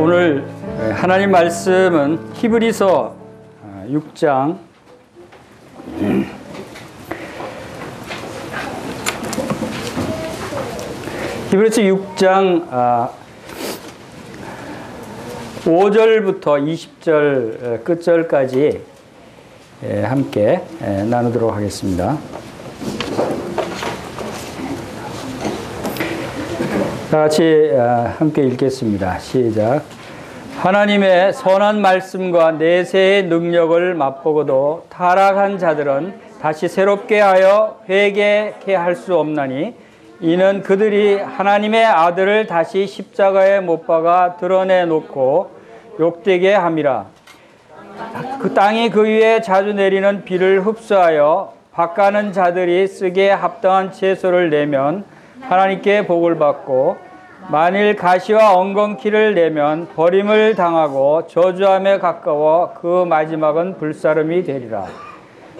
오늘 하나님 말씀은 히브리서 6장 히브리서 6장 5절부터 20절 끝절까지 함께 나누도록 하겠습니다. 다 같이 함께 읽겠습니다. 시작. 하나님의 선한 말씀과 내세의 능력을 맛보고도 타락한 자들은 다시 새롭게 하여 회개케 할 수 없나니 이는 그들이 하나님의 아들을 다시 십자가에 못 박아 드러내놓고 욕되게 함이라. 그 땅이 그 위에 자주 내리는 비를 흡수하여 밭가는 자들이 쓰기에 합당한 채소를 내면 하나님께 복을 받고, 만일 가시와 엉겅퀴를 내면 버림을 당하고 저주함에 가까워 그 마지막은 불사름이 되리라.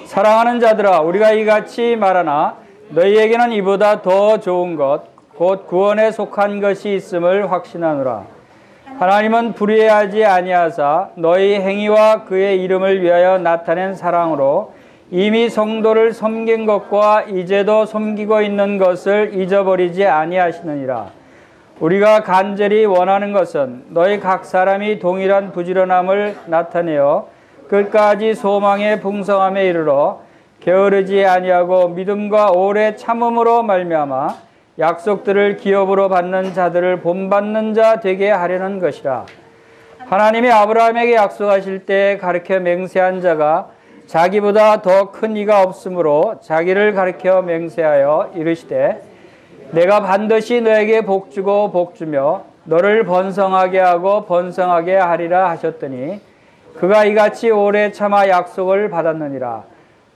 사랑하는 자들아, 우리가 이같이 말하나 너희에게는 이보다 더 좋은 것, 곧 구원에 속한 것이 있음을 확신하노라. 하나님은 불의하지 아니하사 너희 행위와 그의 이름을 위하여 나타낸 사랑으로 이미 성도를 섬긴 것과 이제도 섬기고 있는 것을 잊어버리지 아니하시느니라. 우리가 간절히 원하는 것은 너희 각 사람이 동일한 부지런함을 나타내어 끝까지 소망의 풍성함에 이르러 게으르지 아니하고 믿음과 오래 참음으로 말미암아 약속들을 기업으로 받는 자들을 본받는 자 되게 하려는 것이라. 하나님이 아브라함에게 약속하실 때 가르쳐 맹세한 자가 자기보다 더 큰 이가 없으므로 자기를 가르쳐 맹세하여 이르시되 내가 반드시 너에게 복주고 복주며 너를 번성하게 하고 번성하게 하리라 하셨더니 그가 이같이 오래 참아 약속을 받았느니라.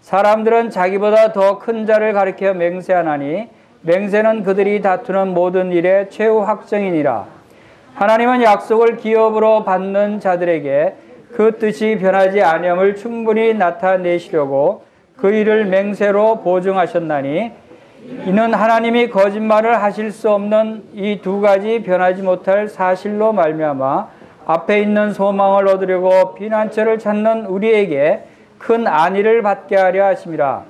사람들은 자기보다 더 큰 자를 가리켜 맹세하나니 맹세는 그들이 다투는 모든 일의 최후 확정이니라. 하나님은 약속을 기업으로 받는 자들에게 그 뜻이 변하지 아니함을 충분히 나타내시려고 그 일을 맹세로 보증하셨나니 이는 하나님이 거짓말을 하실 수 없는 이 두 가지 변하지 못할 사실로 말미암아 앞에 있는 소망을 얻으려고 피난처를 찾는 우리에게 큰 안위를 받게 하려 하심이라.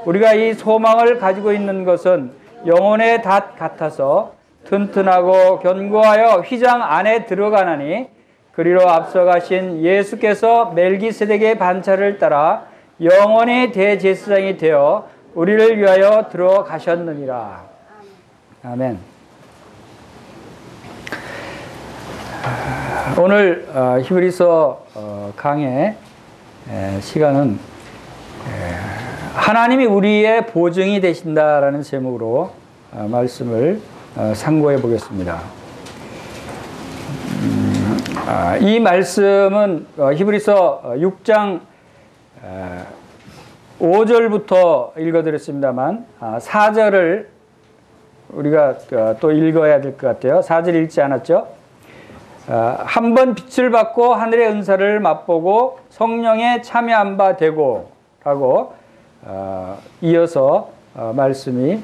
우리가 이 소망을 가지고 있는 것은 영혼의 닷 같아서 튼튼하고 견고하여 휘장 안에 들어가나니 그리로 앞서가신 예수께서 멜기세덱의 반차를 따라 영원히 대제사장이 되어 우리를 위하여 들어가셨느니라. 아멘. 오늘 히브리서 강의 시간은 하나님이 우리의 보증이 되신다라는 제목으로 말씀을 상고해 보겠습니다. 이 말씀은 히브리서 6장 5절부터 읽어드렸습니다만 4절을 우리가 또 읽어야 될 것 같아요. 4절 읽지 않았죠? 한 번 빛을 받고 하늘의 은사를 맛보고 성령에 참여한 바 되고 라고 이어서 말씀이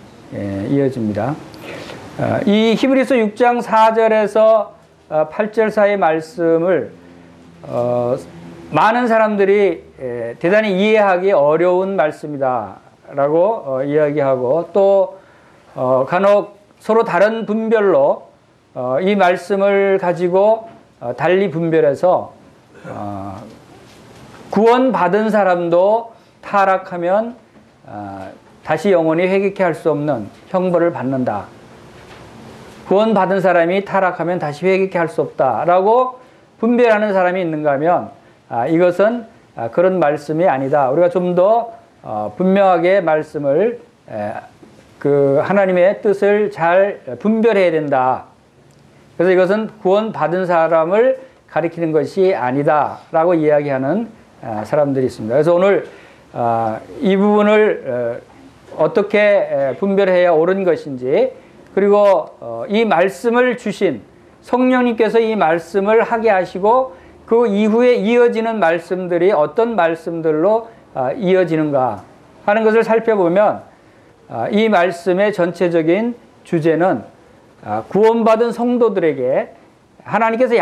이어집니다. 이 히브리서 6장 4절에서 8절 사이 말씀을 많은 사람들이 대단히 이해하기 어려운 말씀이다 라고 이야기하고 또 간혹 서로 다른 분별로 이 말씀을 가지고 달리 분별해서 구원받은 사람도 타락하면 다시 영원히 회개케 할 수 없는 형벌을 받는다. 구원받은 사람이 타락하면 다시 회개케 할 수 없다라고 분별하는 사람이 있는가 하면 이것은 그런 말씀이 아니다. 우리가 좀 더 분명하게 말씀을 그 하나님의 뜻을 잘 분별해야 된다. 그래서 이것은 구원받은 사람을 가리키는 것이 아니다라고 이야기하는 사람들이 있습니다. 그래서 오늘 이 부분을 어떻게 분별해야 옳은 것인지, 그리고 이 말씀을 주신 성령님께서 이 말씀을 하게 하시고 그 이후에 이어지는 말씀들이 어떤 말씀들로 이어지는가 하는 것을 살펴보면 이 말씀의 전체적인 주제는 구원받은 성도들에게 하나님께서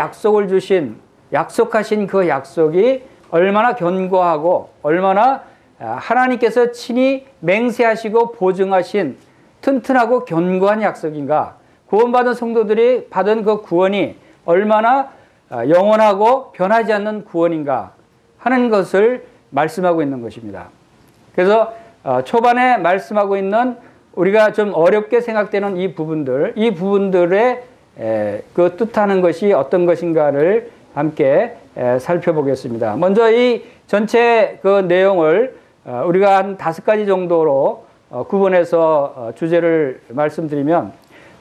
약속하신 그 약속이 얼마나 견고하고 얼마나 하나님께서 친히 맹세하시고 보증하신 튼튼하고 견고한 약속인가. 구원받은 성도들이 받은 그 구원이 얼마나 영원하고 변하지 않는 구원인가 하는 것을 말씀하고 있는 것입니다. 그래서 초반에 말씀하고 있는 우리가 좀 어렵게 생각되는 이 부분들의 그 뜻하는 것이 어떤 것인가를 함께 살펴보겠습니다. 먼저 이 전체 그 내용을 우리가 한 5가지 정도로 구분해서 주제를 말씀드리면,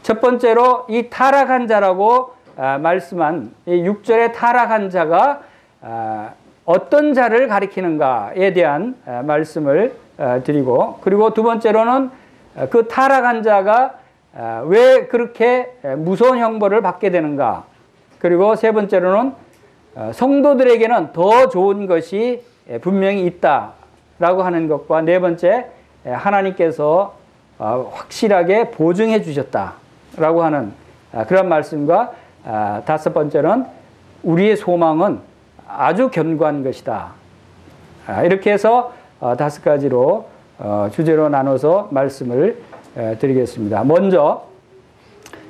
첫 번째로 이 타락한 자라고 말씀한 이 6절의 타락한 자가 어떤 자를 가리키는가에 대한 말씀을 드리고, 그리고 두 번째로는 그 타락한 자가 왜 그렇게 무서운 형벌을 받게 되는가, 그리고 세 번째로는 성도들에게는 더 좋은 것이 분명히 있다라고 하는 것과, 네 번째 하나님께서 확실하게 보증해 주셨다라고 하는 그런 말씀과, 다섯 번째는 우리의 소망은 아주 견고한 것이다. 이렇게 해서 5가지로 주제로 나눠서 말씀을 드리겠습니다. 먼저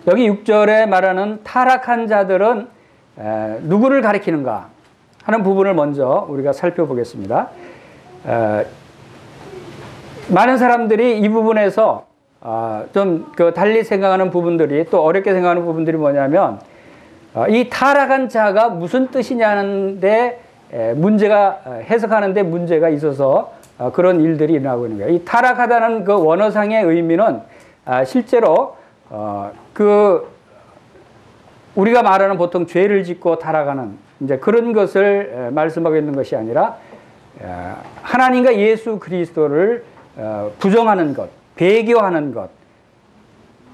여기 6절에 말하는 타락한 자들은 누구를 가리키는가 하는 부분을 먼저 우리가 살펴보겠습니다. 많은 사람들이 이 부분에서 좀 달리 생각하는 부분들이, 또 어렵게 생각하는 부분들이 뭐냐면, 이 타락한 자가 무슨 뜻이냐는데 해석하는데 문제가 있어서 그런 일들이 일어나고 있는 거예요. 이 타락하다는 그 원어상의 의미는 실제로 우리가 말하는 보통 죄를 짓고 타락하는 이제 그런 것을 말씀하고 있는 것이 아니라, 하나님과 예수 그리스도를 부정하는 것, 배교하는 것.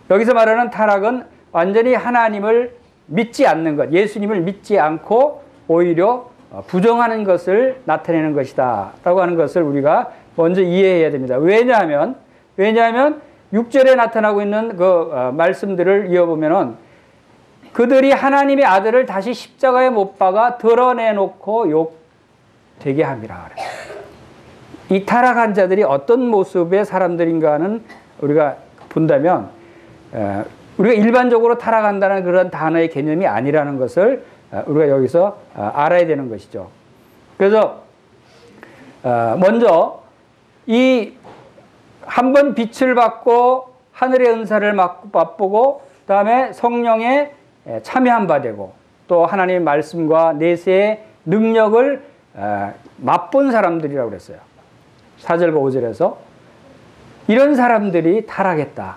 여기서 말하는 타락은 완전히 하나님을 믿지 않는 것, 예수님을 믿지 않고 오히려 부정하는 것을 나타내는 것이다 라고 하는 것을 우리가 먼저 이해해야 됩니다. 왜냐하면 6절에 나타나고 있는 그 말씀들을 이어보면은, 그들이 하나님의 아들을 다시 십자가에 못 박아 드러내놓고 욕되게 함이라. 이 타락한 자들이 어떤 모습의 사람들인가는 우리가 본다면, 우리가 일반적으로 타락한다는 그런 단어의 개념이 아니라는 것을 우리가 여기서 알아야 되는 것이죠. 그래서 먼저 이 한 번 빛을 받고 하늘의 은사를 맛보고, 그다음에 성령에 참여한 바 되고, 또 하나님의 말씀과 내세의 능력을 맛본 사람들이라고 그랬어요. 4절과 5절에서 이런 사람들이 타락했다.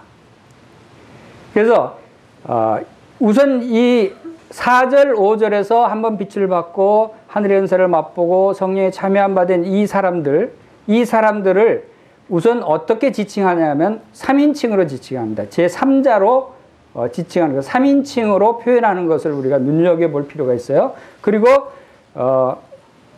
그래서 우선 이 4절, 5절에서 한번 빛을 받고 하늘의 은사를 맛보고 성령에 참여한 바 된 이 사람들을 우선 어떻게 지칭하냐면 3인칭으로 지칭합니다. 제3자로 지칭하는 것, 3인칭으로 표현하는 것을 우리가 눈여겨볼 필요가 있어요. 그리고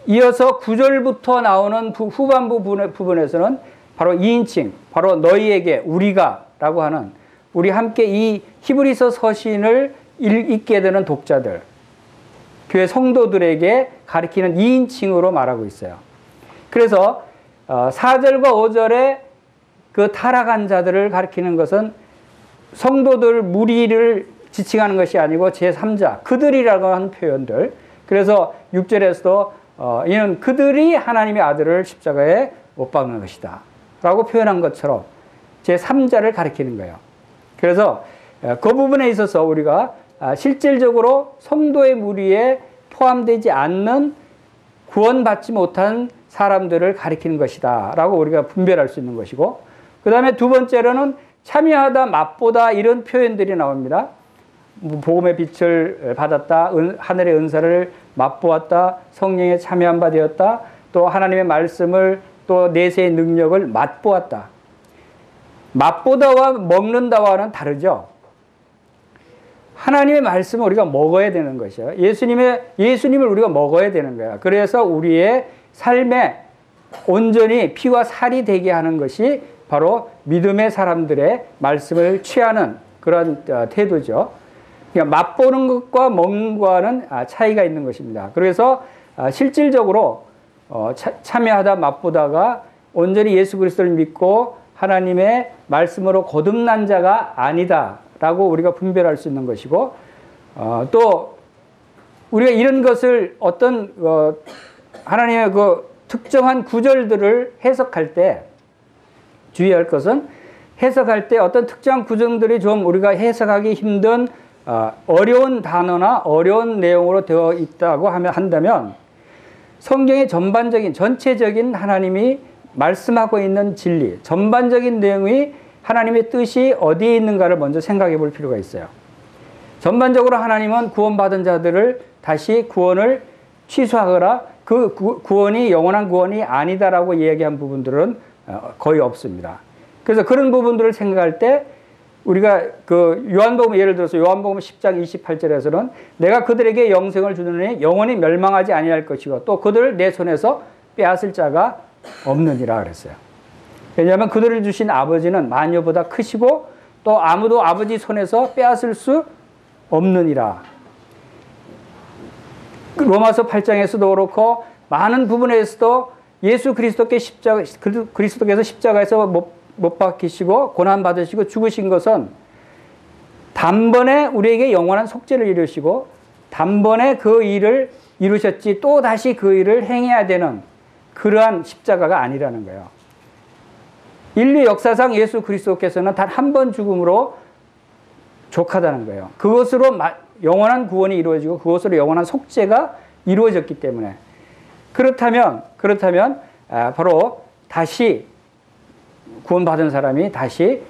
이어서 9절부터 나오는 후반부 부분에서는 바로 2인칭, 바로 너희에게, 우리가 라고 하는, 우리 함께 이 히브리서 서신을 읽게 되는 독자들, 교회 성도들에게 가리키는 2인칭으로 말하고 있어요. 그래서 4절과 5절에 그 타락한 자들을 가리키는 것은 성도들 무리를 지칭하는 것이 아니고 제3자, 그들이라고 하는 표현들. 그래서 6절에서도 이는 그들이 하나님의 아들을 십자가에 못 박는 것이다 라고 표현한 것처럼 제3자를 가리키는 거예요. 그래서 그 부분에 있어서 우리가 실질적으로 성도의 무리에 포함되지 않는 구원받지 못한 사람들을 가리키는 것이다 라고 우리가 분별할 수 있는 것이고, 그 다음에 두 번째로는 참여하다, 맛보다 이런 표현들이 나옵니다. 복음의 빛을 받았다, 하늘의 은사를 맛보았다, 성령에 참여한 바 되었다, 또 하나님의 말씀을, 또 내세의 능력을 맛보았다. 맛보다와 먹는다와는 다르죠. 하나님의 말씀을 우리가 먹어야 되는 것이에요. 예수님을 우리가 먹어야 되는 거야. 그래서 우리의 삶에 온전히 피와 살이 되게 하는 것이 바로 믿음의 사람들의 말씀을 취하는 그런 태도죠. 그러니까 맛보는 것과 먹는 것과는 차이가 있는 것입니다. 그래서 실질적으로 참여하다 맛보다가 온전히 예수 그리스도를 믿고 하나님의 말씀으로 거듭난 자가 아니다라고 우리가 분별할 수 있는 것이고, 또 우리가 이런 것을 어떤 하나님의 그 특정한 구절들을 해석할 때 주의할 것은, 해석할 때 어떤 특정한 구절들이 좀 우리가 해석하기 힘든 어려운 단어나 어려운 내용으로 되어 있다고 한다면, 성경의 전반적인 전체적인 하나님이 말씀하고 있는 진리, 전반적인 내용이 하나님의 뜻이 어디에 있는가를 먼저 생각해 볼 필요가 있어요. 전반적으로 하나님은 구원받은 자들을 다시 구원을 취소하거나 그 구원이 영원한 구원이 아니다라고 이야기한 부분들은 거의 없습니다. 그래서 그런 부분들을 생각할 때 우리가 그 요한복음, 예를 들어서 요한복음 10장 28절에서는 내가 그들에게 영생을 주느니 영원히 멸망하지 아니할 것이고 또 그들을 내 손에서 빼앗을 자가 없느니라 그랬어요. 왜냐하면 그들을 주신 아버지는 만유보다 크시고 또 아무도 아버지 손에서 빼앗을 수 없느니라. 로마서 8장에서도 그렇고 많은 부분에서도 예수 그리스도께서 십자가에서 못 박히시고 고난 받으시고 죽으신 것은 단번에 우리에게 영원한 속죄를 이루시고 단번에 그 일을 이루셨지 또 다시 그 일을 행해야 되는 그러한 십자가가 아니라는 거예요. 인류 역사상 예수 그리스도께서는 단 한 번 죽음으로 족하다는 거예요. 그것으로 영원한 구원이 이루어지고 그것으로 영원한 속죄가 이루어졌기 때문에, 그렇다면 바로 다시 구원받은 사람이 다시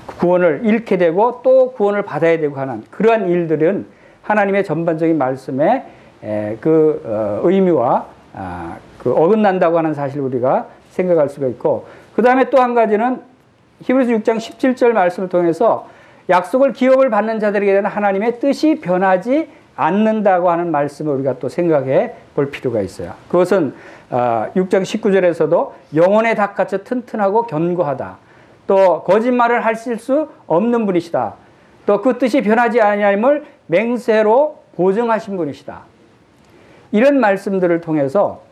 구원을 잃게 되고 또 구원을 받아야 되고 하는 그러한 일들은 하나님의 전반적인 말씀의 그 의미와 그 어긋난다고 하는 사실을 우리가 생각할 수가 있고, 그 다음에 또 한 가지는 히브리서 6장 17절 말씀을 통해서 약속을 기업을 받는 자들에게 대한 하나님의 뜻이 변하지 않는다고 하는 말씀을 우리가 또 생각해 볼 필요가 있어요. 그것은 6장 19절에서도 영혼의 닭같이 튼튼하고 견고하다. 또 거짓말을 하실 수 없는 분이시다. 또 그 뜻이 변하지 아니함을 맹세로 보증하신 분이시다. 이런 말씀들을 통해서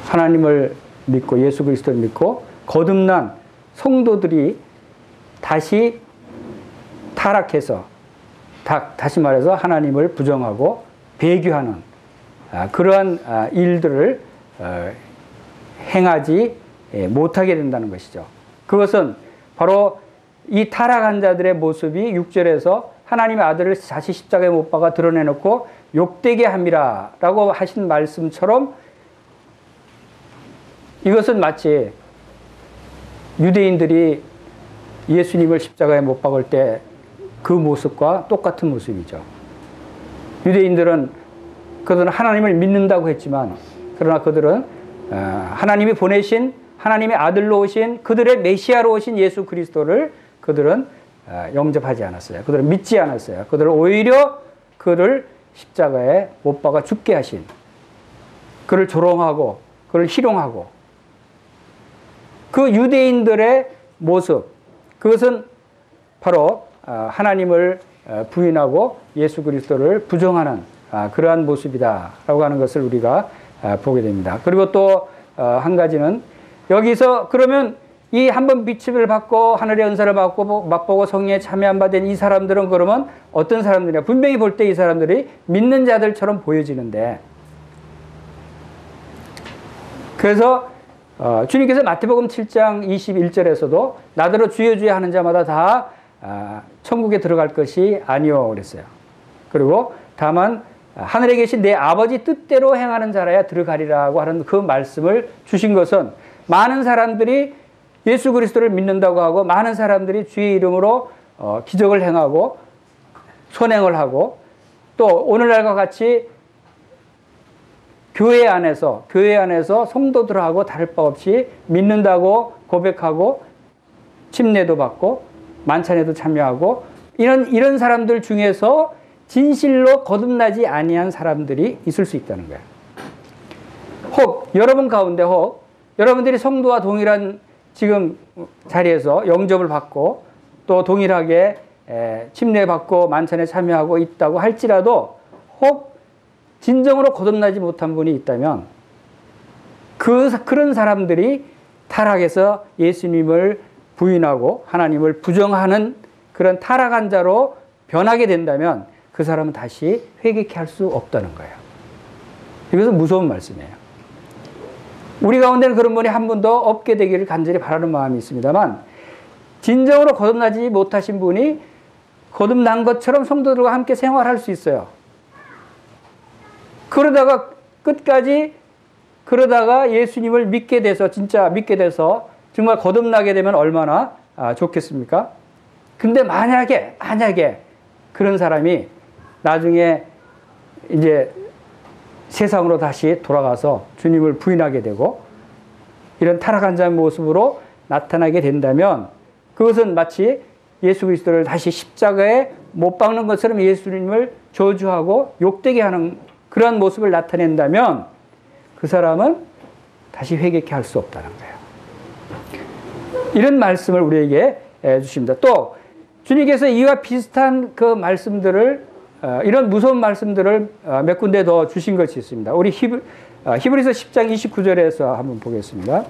하나님을 믿고 예수 그리스도를 믿고 거듭난 성도들이 다시 타락해서 다시 말해서 하나님을 부정하고 배교하는 그러한 일들을 행하지 못하게 된다는 것이죠. 그것은 바로 이 타락한 자들의 모습이 6절에서 하나님의 아들을 다시 십자가에 못 박아 드러내놓고 욕되게 함이라 라고 하신 말씀처럼, 이것은 마치 유대인들이 예수님을 십자가에 못 박을 때 그 모습과 똑같은 모습이죠. 유대인들은 그들은 하나님을 믿는다고 했지만, 그러나 그들은 하나님이 보내신 하나님의 아들로 오신 그들의 메시아로 오신 예수 그리스도를 그들은 영접하지 않았어요. 그들은 믿지 않았어요. 그들은 오히려 그를 십자가에 못 박아 죽게 하신, 그를 조롱하고 그를 희롱하고, 그 유대인들의 모습, 그것은 바로 하나님을 부인하고 예수 그리스도를 부정하는 그러한 모습이다라고 하는 것을 우리가 보게 됩니다. 그리고 또 한 가지는 여기서 그러면 이 한번 빛을 받고 하늘의 은사를 받고 맛보고 성령에 참여한 바 된 이 사람들은 그러면 어떤 사람들이냐? 분명히 볼 때 이 사람들이 믿는 자들처럼 보여지는데, 그래서 주님께서 마태복음 7장 21절에서도 나더러 주여 주여 하는 자마다 다 천국에 들어갈 것이 아니오 그랬어요. 그리고 다만 하늘에 계신 내 아버지 뜻대로 행하는 자라야 들어가리라고 하는 그 말씀을 주신 것은, 많은 사람들이 예수 그리스도를 믿는다고 하고 많은 사람들이 주의 이름으로 기적을 행하고 선행을 하고 또 오늘날과 같이 교회 안에서 성도들하고 다를 바 없이 믿는다고 고백하고 침례도 받고 만찬에도 참여하고 이런 사람들 중에서 진실로 거듭나지 아니한 사람들이 있을 수 있다는 거예요. 혹 여러분 가운데 여러분들이 성도와 동일한 지금 자리에서 영접을 받고 또 동일하게 침례받고 만찬에 참여하고 있다고 할지라도 혹 진정으로 거듭나지 못한 분이 있다면 그런 사람들이 타락해서 예수님을 부인하고 하나님을 부정하는 그런 타락한 자로 변하게 된다면 그 사람은 다시 회개케 할 수 없다는 거예요. 이것은 무서운 말씀이에요. 우리 가운데는 그런 분이 한 분도 없게 되기를 간절히 바라는 마음이 있습니다만 진정으로 거듭나지 못하신 분이 거듭난 것처럼 성도들과 함께 생활할 수 있어요. 그러다가 끝까지 예수님을 믿게 돼서 진짜 믿게 돼서 정말 거듭나게 되면 얼마나 좋겠습니까? 근데 만약에 그런 사람이 나중에 이제 세상으로 다시 돌아가서 주님을 부인하게 되고 이런 타락한 자의 모습으로 나타나게 된다면 그것은 마치 예수 그리스도를 다시 십자가에 못 박는 것처럼 예수님을 저주하고 욕되게 하는 그런 모습을 나타낸다면 그 사람은 다시 회개케 할 수 없다는 거예요. 이런 말씀을 우리에게 주십니다. 또 주님께서 이와 비슷한 그 말씀들을 이런 무서운 말씀들을 몇 군데 더 주신 것이 있습니다. 우리 히브리서 10장 29절에서 한번 보겠습니다.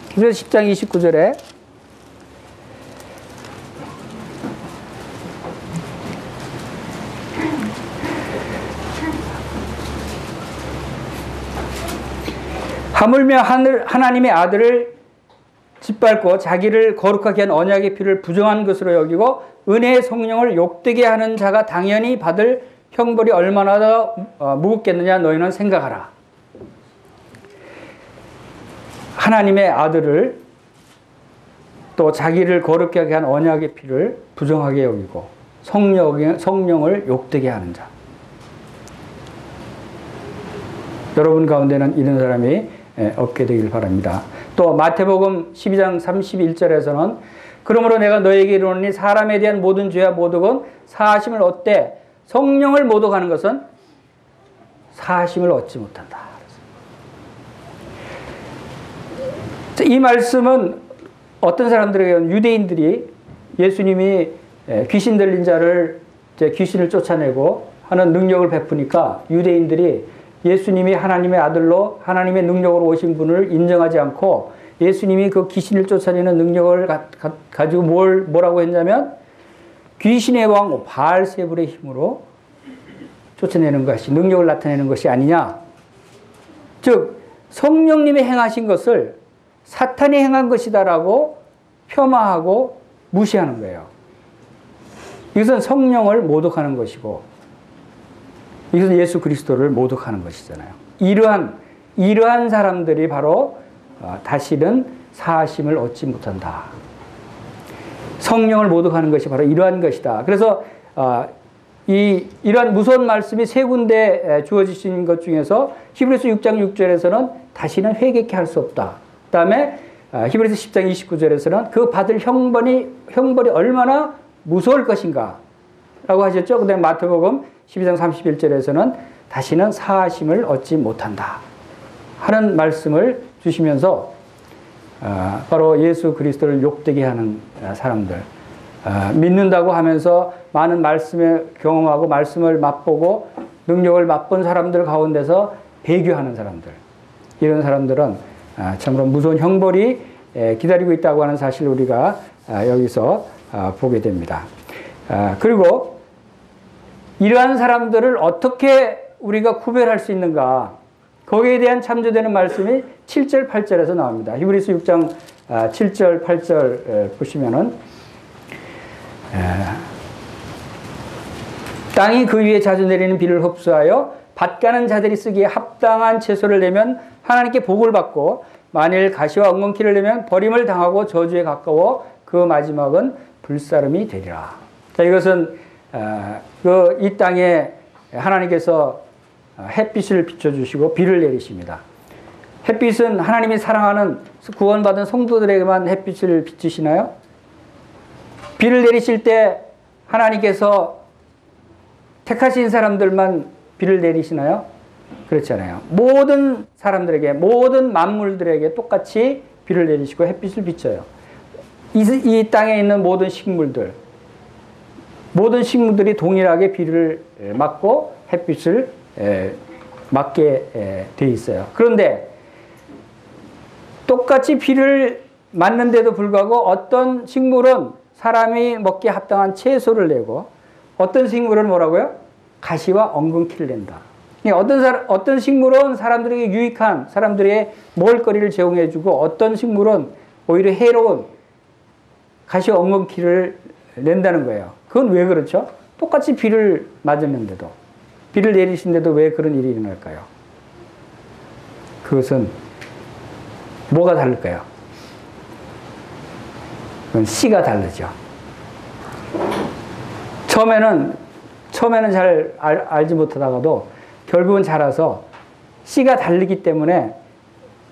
히브리서 10장 29절에 하물며 하나님의 아들을 짓밟고 자기를 거룩하게 한 언약의 피를 부정한 것으로 여기고 은혜의 성령을 욕되게 하는 자가 당연히 받을 형벌이 얼마나 더 무겁겠느냐 너희는 생각하라. 하나님의 아들을 또 자기를 거룩하게 한 언약의 피를 부정하게 여기고 성령을 욕되게 하는 자. 여러분 가운데는 이런 사람이 없게 되길 바랍니다. 또 마태복음 12장 31절에서는 그러므로 내가 너에게 이르노니 사람에 대한 모든 죄와 모독은 사하심을 얻되 성령을 모독하는 것은 사하심을 얻지 못한다. 이 말씀은 어떤 사람들에게는 유대인들이 예수님이 귀신 들린 자를 귀신을 쫓아내고 하는 능력을 베푸니까 유대인들이 예수님이 하나님의 아들로 하나님의 능력으로 오신 분을 인정하지 않고 예수님이 그 귀신을 쫓아내는 능력을 가지고 뭐라고 했냐면 귀신의 왕 바알세불의 힘으로 쫓아내는 것이 능력을 나타내는 것이 아니냐. 즉 성령님이 행하신 것을 사탄이 행한 것이다라고 폄하하고 무시하는 거예요. 이것은 성령을 모독하는 것이고 이것은 예수 그리스도를 모독하는 것이잖아요. 이러한 사람들이 바로 다시는 사하심을 얻지 못한다. 성령을 모독하는 것이 바로 이러한 것이다. 그래서 이러한 무서운 말씀이 세 군데 주어지신 것 중에서 히브리서 6장 6절에서는 다시는 회개케 할 수 없다. 그 다음에 히브리서 10장 29절에서는 그 받을 형벌이 얼마나 무서울 것인가 라고 하셨죠. 그 다음에 마태복음 12장 31절에서는 다시는 사하심을 얻지 못한다 하는 말씀을 주시면서 바로 예수 그리스도를 욕되게 하는 사람들, 믿는다고 하면서 많은 말씀을 경험하고 말씀을 맛보고 능력을 맛본 사람들 가운데서 배교하는 사람들, 이런 사람들은 참으로 무서운 형벌이 기다리고 있다고 하는 사실을 우리가 여기서 보게 됩니다. 그리고 이러한 사람들을 어떻게 우리가 구별할 수 있는가? 거기에 대한 참조되는 말씀이 7절, 8절에서 나옵니다. 히브리서 6장 7절, 8절 보시면은 땅이 그 위에 자주 내리는 비를 흡수하여 밭가는 자들이 쓰기에 합당한 채소를 내면 하나님께 복을 받고 만일 가시와 엉겅퀴를 내면 버림을 당하고 저주에 가까워 그 마지막은 불사름이 되리라. 자, 이것은 이 땅에 하나님께서 햇빛을 비춰주시고 비를 내리십니다. 햇빛은 하나님이 사랑하는 구원받은 성도들에게만 햇빛을 비추시나요? 비를 내리실 때 하나님께서 택하신 사람들만 비를 내리시나요? 그렇잖아요. 모든 사람들에게, 모든 만물들에게 똑같이 비를 내리시고 햇빛을 비춰요. 이 땅에 있는 모든 식물들이 동일하게 비를 맞고 햇빛을 맞게 돼 있어요. 그런데 똑같이 비를 맞는데도 불구하고 어떤 식물은 사람이 먹기에 합당한 채소를 내고 어떤 식물은 뭐라고요? 가시와 엉겅퀴를 낸다. 어떤 식물은 사람들에게 유익한 사람들의 먹을거리를 제공해주고 어떤 식물은 오히려 해로운 가시와 엉겅퀴를 낸다는 거예요. 그건 왜 그렇죠? 똑같이 비를 맞았는데도 비를 내리신데도 왜 그런 일이 일어날까요? 그것은 뭐가 다를까요? 그건 씨가 다르죠. 처음에는 잘 알지 못하다가도 결국은 자라서 씨가 다르기 때문에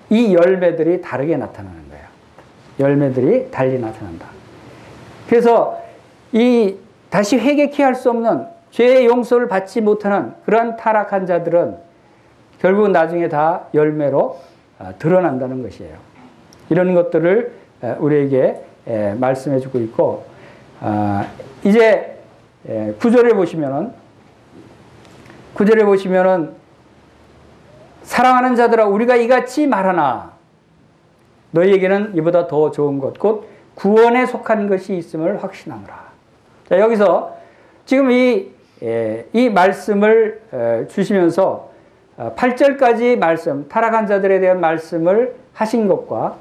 이 열매들이 다르게 나타나는 거예요. 열매들이 달리 나타난다. 그래서 다시 회개케 할 수 없는 죄의 용서를 받지 못하는 그러한 타락한 자들은 결국은 나중에 다 열매로 드러난다는 것이에요. 이런 것들을 우리에게 말씀해 주고 있고, 이제 9절에 보시면은 사랑하는 자들아 우리가 이같이 말하나 너희에게는 이보다 더 좋은 것 곧 구원에 속한 것이 있음을 확신하노라. 자, 여기서 지금 이 말씀을 주시면서 8절까지 말씀, 타락한 자들에 대한 말씀을 하신 것과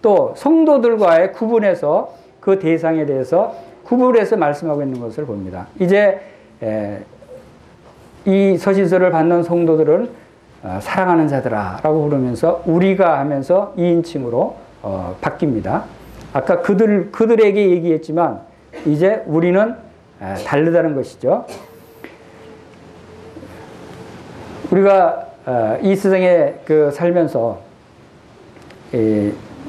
또 성도들과의 구분해서 그 대상에 대해서 구분해서 말씀하고 있는 것을 봅니다. 이제 이 서신서를 받는 성도들은 사랑하는 자들아 라고 부르면서 우리가 하면서 2인칭으로 바뀝니다. 아까 그들에게 얘기했지만 이제 우리는 다르다는 것이죠. 우리가 이 세상에 살면서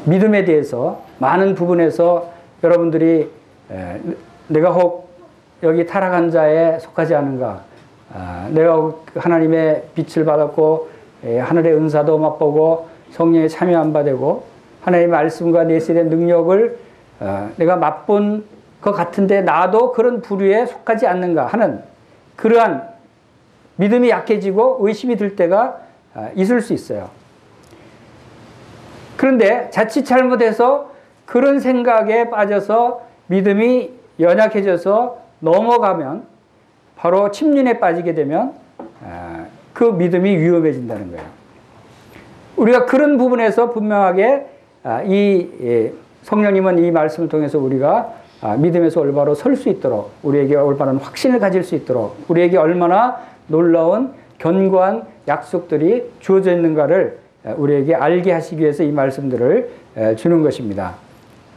믿음에 대해서 많은 부분에서 여러분들이 내가 혹 여기 타락한 자에 속하지 않은가, 내가 혹 하나님의 빛을 받았고 하늘의 은사도 맛보고 성령에 참여 안 받고 하나님의 말씀과 내세된 능력을 내가 맛본 것 같은데 나도 그런 부류에 속하지 않는가 하는 그러한 믿음이 약해지고 의심이 들 때가 있을 수 있어요. 그런데 자칫 잘못해서 그런 생각에 빠져서 믿음이 연약해져서 넘어가면 바로 침륜에 빠지게 되면 그 믿음이 위험해진다는 거예요. 우리가 그런 부분에서 분명하게 성령님은 이 말씀을 통해서 우리가 믿음에서 올바로 설 수 있도록 우리에게 올바른 확신을 가질 수 있도록 우리에게 얼마나 놀라운 견고한 약속들이 주어져 있는가를 우리에게 알게 하시기 위해서 이 말씀들을 주는 것입니다.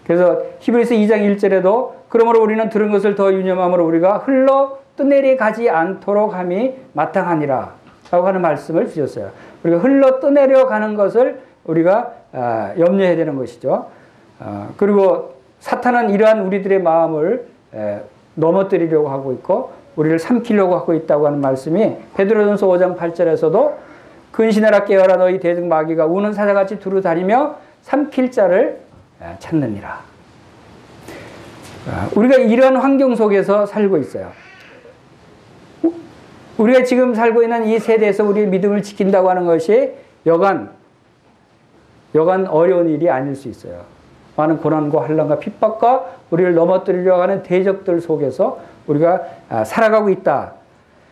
그래서 히브리서 2장 1절에도 그러므로 우리는 들은 것을 더 유념함으로 우리가 흘러 떠내려가지 않도록 함이 마땅하니라 라고 하는 말씀을 주셨어요. 우리가 흘러 떠내려가는 것을 우리가 염려해야 되는 것이죠. 그리고 사탄은 이러한 우리들의 마음을 넘어뜨리려고 하고 있고 우리를 삼키려고 하고 있다고 하는 말씀이 베드로전서 5장 8절에서도 근신하라 깨어라 너희 대적 마귀가 우는 사자같이 두루 다니며 삼킬 자를 찾느니라. 우리가 이런 환경 속에서 살고 있어요. 우리가 지금 살고 있는 이 세대에서 우리의 믿음을 지킨다고 하는 것이 여간 어려운 일이 아닐 수 있어요. 많은 고난과 환난과 핍박과 우리를 넘어뜨리려고 하는 대적들 속에서 우리가 살아가고 있다.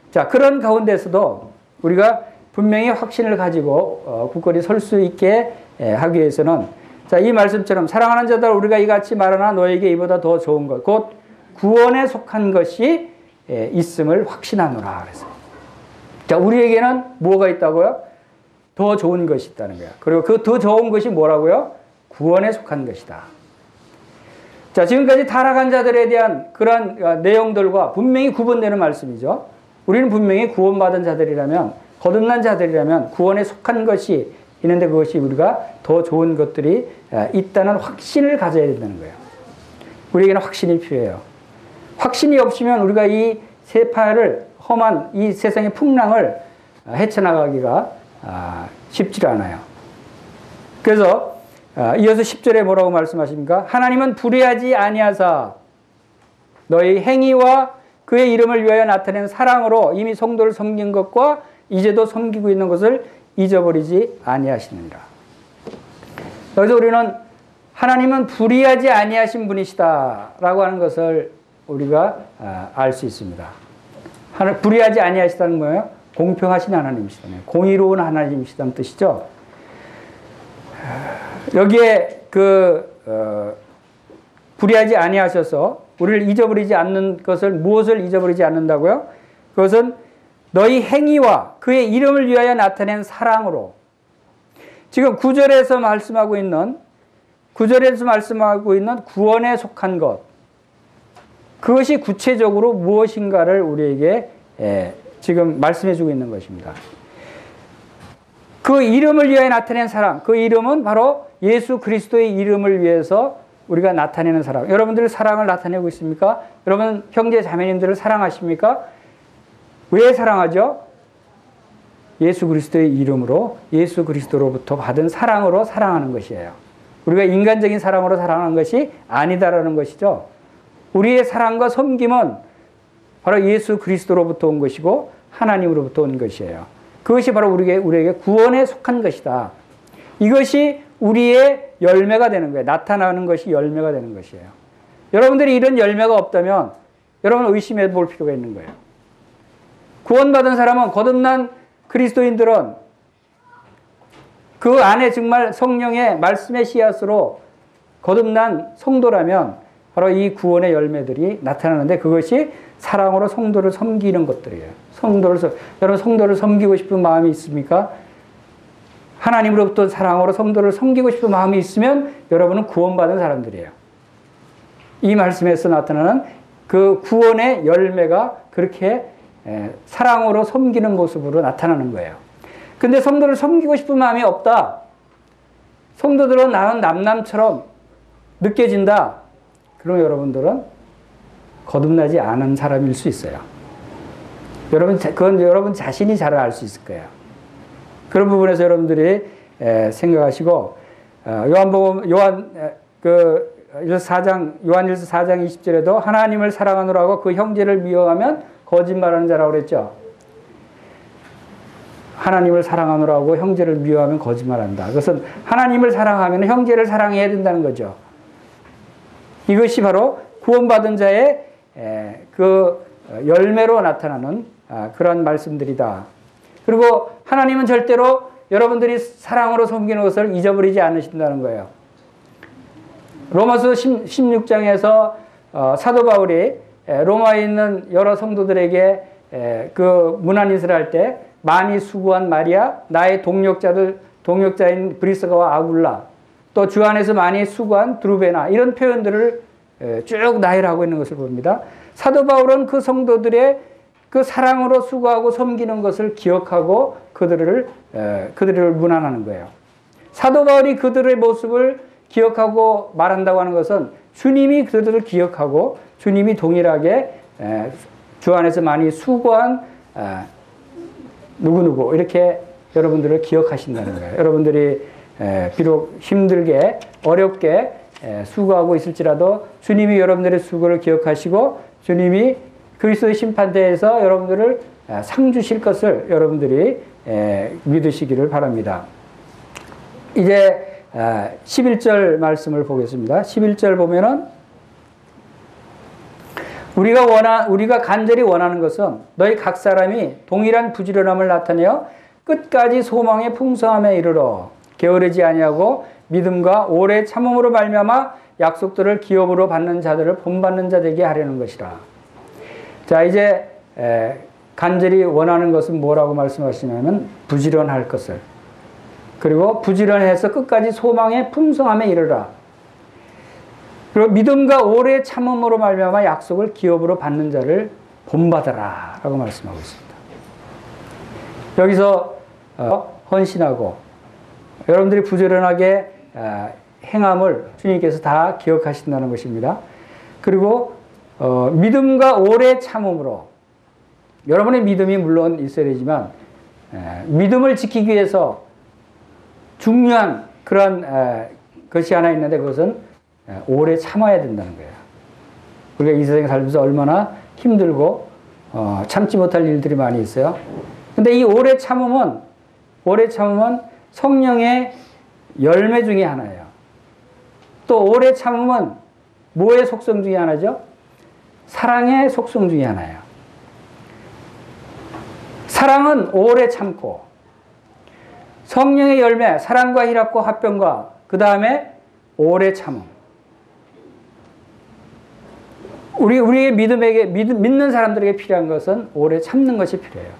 자, 그런 가운데서도 우리가 분명히 확신을 가지고 굳건히 설 수 있게 하기 위해서는 자, 이 말씀처럼 사랑하는 자들 우리가 이같이 말하나 너에게 이보다 더 좋은 것 곧 구원에 속한 것이 있음을 확신하노라 그랬어요. 자, 우리에게는 뭐가 있다고요? 더 좋은 것이 있다는 거야. 그리고 그 더 좋은 것이 뭐라고요? 구원에 속한 것이다. 자, 지금까지 타락한 자들에 대한 그러한 내용들과 분명히 구분되는 말씀이죠. 우리는 분명히 구원받은 자들이라면, 거듭난 자들이라면 구원에 속한 것이 있는데 그것이 우리가 더 좋은 것들이 있다는 확신을 가져야 된다는 거예요. 우리에게는 확신이 필요해요. 확신이 없으면 우리가 이 세파를 험한 이 세상의 풍랑을 헤쳐나가기가 쉽지 않아요. 그래서 이어서 10절에 뭐라고 말씀하십니까? 하나님은 불의하지 아니하사 너희 행위와 그의 이름을 위하여 나타낸 사랑으로 이미 성도를 섬긴 것과 이제도 섬기고 있는 것을 잊어버리지 아니하시느니라. 여기서 우리는 하나님은 불의하지 아니하신 분이시다라고 하는 것을 우리가 알 수 있습니다. 불의하지 아니하시다는 거예요. 공평하신 하나님이시다는, 공의로운 하나님이시다는 뜻이죠. 여기에 불의하지 아니하셔서 우리를 잊어버리지 않는 것을, 무엇을 잊어버리지 않는다고요? 그것은 너희 행위와 그의 이름을 위하여 나타낸 사랑으로. 지금 9절에서 말씀하고 있는 구원에 속한 것, 그것이 구체적으로 무엇인가를 우리에게 지금 말씀해 주고 있는 것입니다. 그 이름을 위하여 나타낸 사랑, 그 이름은 바로 예수 그리스도의 이름을 위해서 우리가 나타내는 사랑. 여러분들 사랑을 나타내고 있습니까? 여러분 형제 자매님들을 사랑하십니까? 왜 사랑하죠? 예수 그리스도의 이름으로, 예수 그리스도로부터 받은 사랑으로 사랑하는 것이에요. 우리가 인간적인 사랑으로 사랑하는 것이 아니다라는 것이죠. 우리의 사랑과 섬김은 바로 예수 그리스도로부터 온 것이고 하나님으로부터 온 것이에요. 그것이 바로 우리에게 구원에 속한 것이다. 이것이 우리의 열매가 되는 거예요. 나타나는 것이 열매가 되는 것이에요. 여러분들이 이런 열매가 없다면 여러분 의심해 볼 필요가 있는 거예요. 구원받은 사람은, 거듭난 그리스도인들은 그 안에 정말 성령의 말씀의 씨앗으로 거듭난 성도라면 바로 이 구원의 열매들이 나타나는데, 그것이 사랑으로 성도를 섬기는 것들이에요. 여러분 성도를 섬기고 싶은 마음이 있습니까? 하나님으로부터 사랑으로 성도를 섬기고 싶은 마음이 있으면 여러분은 구원받은 사람들이에요. 이 말씀에서 나타나는 그 구원의 열매가 그렇게 사랑으로 섬기는 모습으로 나타나는 거예요. 근데 성도를 섬기고 싶은 마음이 없다. 성도들은 나는 남남처럼 느껴진다. 그러면 여러분들은 거듭나지 않은 사람일 수 있어요. 그건 여러분 자신이 잘 알 수 있을 거예요. 그런 부분에서 여러분들이 생각하시고, 요한일서 4장 20절에도 하나님을 사랑하노라 하고 그 형제를 미워하면 거짓말하는 자라고 그랬죠. 하나님을 사랑하노라 하고 형제를 미워하면 거짓말한다. 그것은 하나님을 사랑하면 형제를 사랑해야 된다는 거죠. 이것이 바로 구원받은 자의 그 열매로 나타나는 그런 말씀들이다. 그리고 하나님은 절대로 여러분들이 사랑으로 섬기는 것을 잊어버리지 않으신다는 거예요. 로마서 16장에서 사도 바울이 로마에 있는 여러 성도들에게 그 문안인사를 할 때 많이 수고한 마리아, 나의 동역자인 브리스가와 아굴라, 또 주 안에서 많이 수고한 드루베나, 이런 표현들을 쭉 나열을 하고 있는 것을 봅니다. 사도 바울은 그 성도들의 그 사랑으로 수고하고 섬기는 것을 기억하고 그들을 문안하는 거예요. 사도 바울이 그들의 모습을 기억하고 말한다고 하는 것은 주님이 그들을 기억하고 주님이 동일하게 주 안에서 많이 수고한 누구누구 이렇게 여러분들을 기억하신다는 거예요. 여러분들이 비록 힘들게 어렵게 수고하고 있을지라도 주님이 여러분들의 수고를 기억하시고 주님이 그리스도의 심판대에서 여러분들을 상 주실 것을 여러분들이 믿으시기를 바랍니다. 이제 11절 말씀을 보겠습니다. 11절 보면은 우리가 간절히 원하는 것은 너희 각 사람이 동일한 부지런함을 나타내어 끝까지 소망의 풍성함에 이르러 게으르지 아니하고 믿음과 오래 참음으로 말미암아 약속들을 기업으로 받는 자들을 본받는 자 되게 하려는 것이라. 자, 이제 간절히 원하는 것은 뭐라고 말씀하시냐면 부지런할 것을, 그리고 부지런해서 끝까지 소망의 풍성함에 이르라. 그리고 믿음과 오래 참음으로 말미암아 약속을 기업으로 받는 자를 본받아라 라고 말씀하고 있습니다. 여기서 헌신하고 여러분들이 부지런하게 행함을 주님께서 다 기억하신다는 것입니다. 그리고 믿음과 오래 참음으로, 여러분의 믿음이 물론 있어야 되지만 믿음을 지키기 위해서 중요한 그런 것이 하나 있는데 그것은 오래 참아야 된다는 거예요. 우리가 이 세상에 살면서 얼마나 힘들고 참지 못할 일들이 많이 있어요. 근데 이 오래 참음은 성령의 열매 중에 하나예요. 또 오래 참음은 뭐의 속성 중에 하나죠? 사랑의 속성 중에 하나예요. 사랑은 오래 참고, 성령의 열매, 사랑과 희락과 화평과 그 다음에 오래 참음. 우리의 믿는 사람들에게 필요한 것은 오래 참는 것이 필요해요.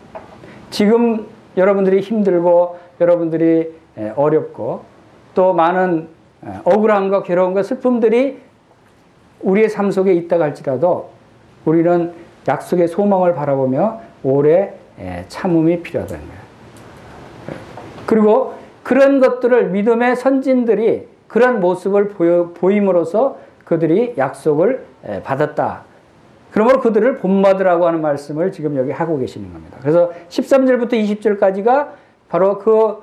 지금 여러분들이 힘들고 여러분들이 어렵고 또 많은 억울함과 괴로움과 슬픔들이 우리의 삶 속에 있다고 할지라도 우리는 약속의 소망을 바라보며 오래 참음이 필요하다는 거예요. 그리고 그런 것들을 믿음의 선진들이 그런 모습을 보임으로써 그들이 약속을 받았다. 그러므로 그들을 본받으라고 하는 말씀을 지금 여기 하고 계시는 겁니다. 그래서 13절부터 20절까지가 바로 그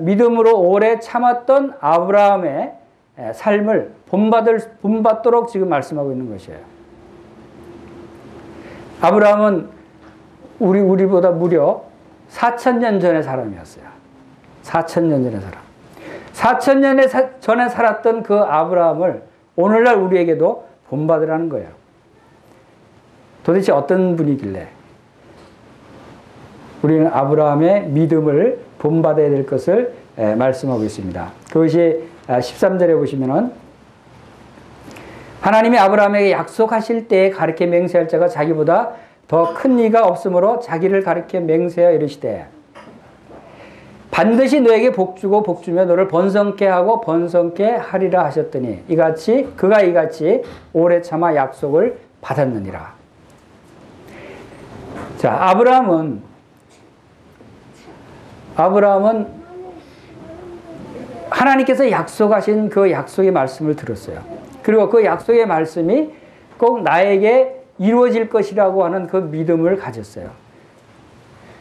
믿음으로 오래 참았던 아브라함의 삶을 본받도록 지금 말씀하고 있는 것이에요. 아브라함은 우리보다 무려 4,000년 전의 사람이었어요. 4,000년 전의 사람. 4,000년 전에 살았던 그 아브라함을 오늘날 우리에게도 본받으라는 거예요. 도대체 어떤 분이길래 우리는 아브라함의 믿음을 본받아야 될 것을 말씀하고 있습니다. 그것이 13절에 보시면은 하나님이 아브라함에게 약속하실 때에 가르쳐 맹세할 자가 자기보다 더 큰 이가 없으므로 자기를 가르쳐 맹세하여 이르시되 반드시 너에게 복주고 복주며 너를 번성케 하고 번성케 하리라 하셨더니 그가 이같이 오래 참아 약속을 받았느니라. 자, 아브라함은 하나님께서 약속하신 그 약속의 말씀을 들었어요. 그리고 그 약속의 말씀이 꼭 나에게 이루어질 것이라고 하는 그 믿음을 가졌어요.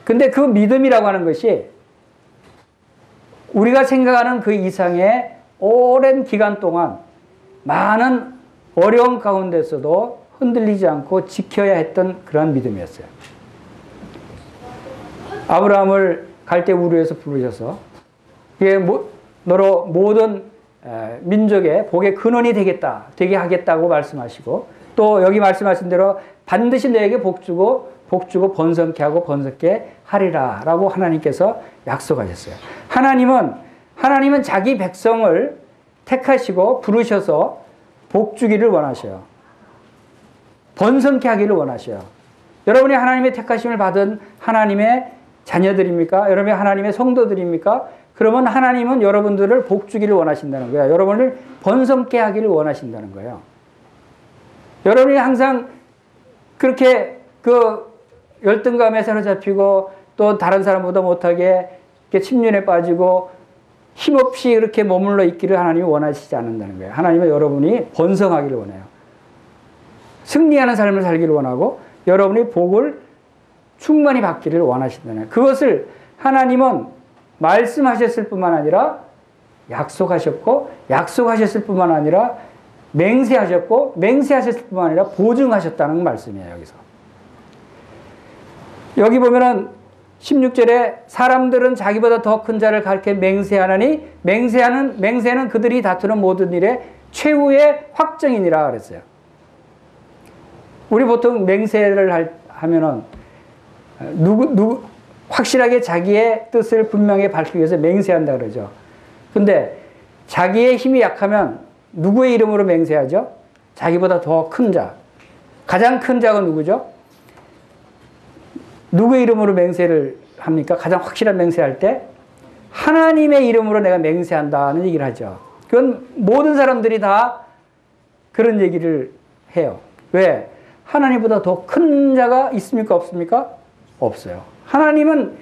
근데 그 믿음이라고 하는 것이 우리가 생각하는 그 이상의 오랜 기간 동안 많은 어려움 가운데서도 흔들리지 않고 지켜야 했던 그러한 믿음이었어요. 아브라함을 갈대우르에서 부르셔서 너로 모든 민족의 복의 근원이 되게 하겠다고 말씀하시고 또 여기 말씀하신 대로 반드시 너에게 복주고 번성케 하고 번성케 하리라 라고 하나님께서 약속하셨어요. 하나님은 자기 백성을 택하시고 부르셔서 복주기를 원하셔요. 번성케 하기를 원하셔요. 여러분이 하나님의 택하심을 받은 하나님의 자녀들입니까? 여러분이 하나님의 성도들입니까? 그러면 하나님은 여러분들을 복주기를 원하신다는 거예요. 여러분을 번성케 하기를 원하신다는 거예요. 여러분이 항상 그렇게 그 열등감에 사로잡히고 또 다른 사람보다 못하게 이렇게 침륜에 빠지고 힘없이 이렇게 머물러 있기를 하나님이 원하시지 않는다는 거예요. 하나님은 여러분이 번성하기를 원해요. 승리하는 삶을 살기를 원하고 여러분이 복을 충만히 받기를 원하신다는 거예요. 그것을 하나님은 말씀하셨을 뿐만 아니라 약속하셨고 약속하셨을 뿐만 아니라 맹세하셨고 맹세하셨을 뿐만 아니라 보증하셨다는 말씀이에요. 여기서 여기 보면은 16절에 사람들은 자기보다 더 큰 자를 가르쳐 맹세하느니 맹세는 그들이 다투는 모든 일의 최후의 확정이니라 그랬어요. 우리 보통 맹세를 하면은 확실하게 자기의 뜻을 분명히 밝히기 위해서 맹세한다 그러죠. 근데 자기의 힘이 약하면 누구의 이름으로 맹세하죠? 자기보다 더 큰 자. 가장 큰 자가 누구죠? 누구의 이름으로 맹세를 합니까? 가장 확실한 맹세할 때 하나님의 이름으로 내가 맹세한다는 얘기를 하죠. 그건 모든 사람들이 다 그런 얘기를 해요. 왜? 하나님보다 더 큰 자가 있습니까? 없습니까? 없어요. 하나님은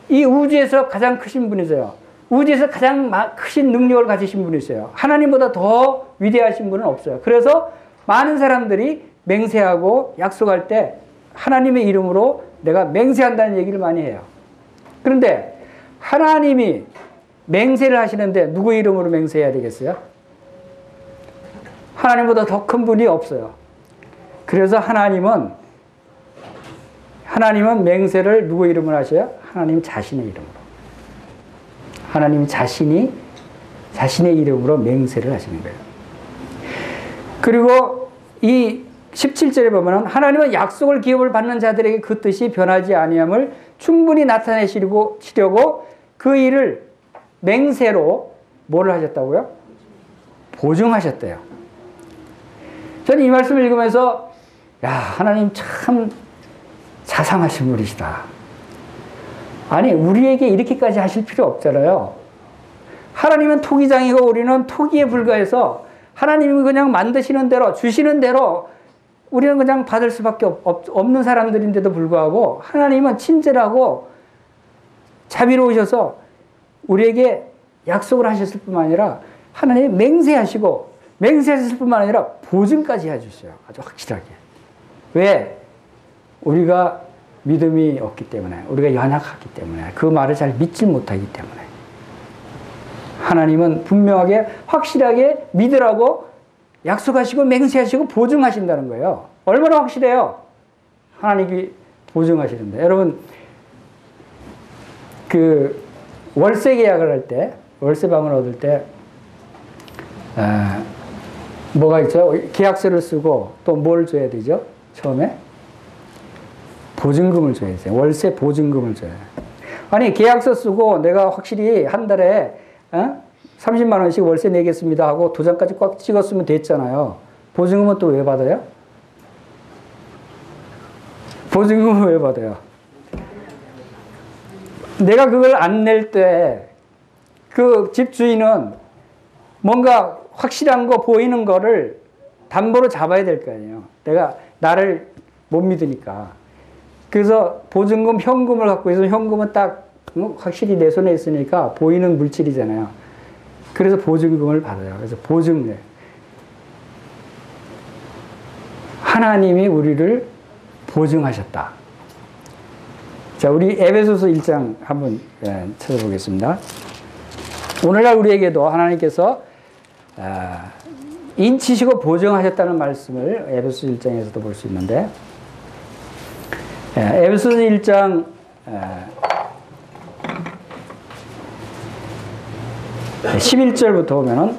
이 우주에서 가장 크신 분이세요. 우주에서 가장 크신 능력을 가지신 분이세요. 하나님보다 더 위대하신 분은 없어요. 그래서 많은 사람들이 맹세하고 약속할 때 하나님의 이름으로 내가 맹세한다는 얘기를 많이 해요. 그런데 하나님이 맹세를 하시는데 누구 이름으로 맹세해야 되겠어요? 하나님보다 더 큰 분이 없어요. 그래서 하나님은 맹세를 누구 이름으로 하셔요? 하나님 자신의 이름으로. 하나님 자신이 자신의 이름으로 맹세를 하시는 거예요. 그리고 이 17절에 보면 하나님은 약속을 기업을 받는 자들에게 그 뜻이 변하지 아니함을 충분히 나타내시려고 그 일을 맹세로 뭐를 하셨다고요? 보증하셨대요. 저는 이 말씀을 읽으면서 야, 하나님 참 자상하신 분이시다. 아니, 우리에게 이렇게까지 하실 필요 없잖아요. 하나님은 토기장이고 우리는 토기에 불과해서 하나님이 그냥 만드시는 대로, 주시는 대로 우리는 그냥 받을 수밖에 없는 사람들인데도 불구하고 하나님은 친절하고 자비로우셔서 우리에게 약속을 하셨을 뿐만 아니라 하나님이 맹세하셨을 뿐만 아니라 보증까지 해주셔요. 아주 확실하게. 왜? 우리가 믿음이 없기 때문에, 우리가 연약하기 때문에, 그 말을 잘 믿지 못하기 때문에. 하나님은 분명하게 확실하게 믿으라고 약속하시고 맹세하시고 보증하신다는 거예요. 얼마나 확실해요? 하나님이 보증하시는데. 여러분, 그 월세 계약을 할 때, 월세방을 얻을 때 뭐가 있죠? 계약서를 쓰고 또 뭘 줘야 되죠? 처음에 보증금을 줘야 돼요. 월세 보증금을 줘야 돼요. 아니, 계약서 쓰고 내가 확실히 한 달에 30만 원씩 월세 내겠습니다 하고 도장까지 꽉 찍었으면 됐잖아요. 보증금은 또 왜 받아요? 보증금은 왜 받아요? 내가 그걸 안 낼 때 그 집주인은 뭔가 확실한 거 보이는 거를 담보로 잡아야 될 거 아니에요. 내가 나를 못 믿으니까. 그래서 보증금 현금을 갖고 있으면 현금은 딱 확실히 내 손에 있으니까 보이는 물질이잖아요. 그래서 보증금을 받아요. 그래서 보증을. 하나님이 우리를 보증하셨다. 자, 우리 에베소서 1장 한번 찾아보겠습니다. 오늘날 우리에게도 하나님께서 인치시고 보증하셨다는 말씀을 에베소서 1장에서도 볼 수 있는데, 에베소서 1장 11절부터 보면은